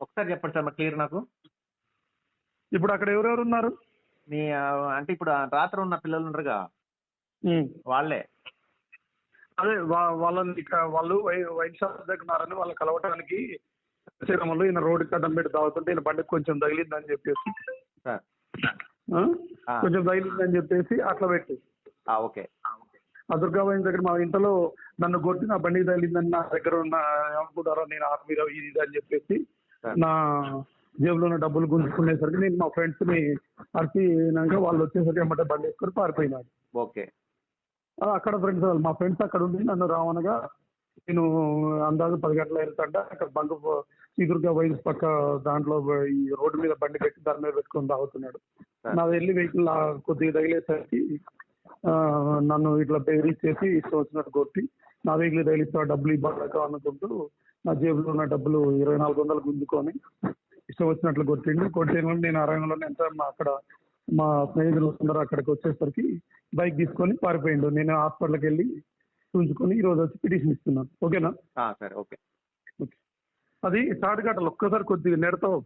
ఒకసారి చెప్పండి సార్ మరి క్లియర్ నాకు. ఇప్పుడు అక్కడ ఎవరెవరు ఉన్నారు? మీ అంటే ఇప్పుడు రాత్రి ఉన్న పిల్లలు ఉన్నారుగా వాళ్ళే. అదే వాళ్ళని వాళ్ళు వైన్ షాప్ దగ్గర ఉన్నారని వాళ్ళు కలవటానికి శ్రీరాములు ఈయన రోడ్డుకి అడ్డం పెట్టి తాగుతుంటే ఈయన బండికి కొంచెం తగిలిందని చెప్పేసి కొంచెం తగిలిందని చెప్పేసి అట్లా పెట్టి ఓకే. ఆ దుర్గాబాయి దగ్గర మా ఇంట్లో నన్ను కొట్టి నా బండికి తగిలిందని నా దగ్గర ఉన్న ఏమనుకుంటారో నేను ఆర్మీలో ఇది అని చెప్పేసి నా జేబులో ఉన్న డబ్బులు గుంజుకునేసరికి నేను మా ఫ్రెండ్స్ని అరిచినాక వాళ్ళు వచ్చేసరికి ఏమంటే బండి వేసుకొని పారిపోయినాడు. ఓకే. అక్కడ ఫ్రెండ్స్ మా ఫ్రెండ్స్ అక్కడ ఉండి నన్ను రావనగా నేను అందాజు 10 గంటల వెళ్తాంట అక్కడ బంక్ శ్రీదుర్గా వైద్య పక్క దాంట్లో ఈ రోడ్డు మీద బండి పెట్టి దాని మీద పెట్టుకొని తాగుతున్నాడు. నాది వెళ్ళి వెహికల్ కొద్దిగా తగిలేసరికి నన్ను ఇట్లా బెదిరించేసి ఇష్టం వచ్చినట్టు కొట్టి నా వెహికల్ తగిలిస్తా డబ్బులు ఇవ్వక అనుకుంటూ నా జేబులో ఉన్న డబ్బులు 2400 గుంజుకొని ఇష్టం వచ్చినట్లు కొట్టిన నేను ఆ రంగంలో ఎంత అక్కడ మా స్నేహితులు అందరూ అక్కడికి వచ్చేసరికి బైక్ తీసుకొని పారిపోయిండు. నేను హాస్పిటల్కి వెళ్ళి చూసుకొని ఈరోజు వచ్చి పిటిషన్ ఇస్తున్నాను. ఓకేనా? సరే. ఓకే. అది తాటిఘాటలు ఒక్కసారి కొద్దిగా నెడతావు.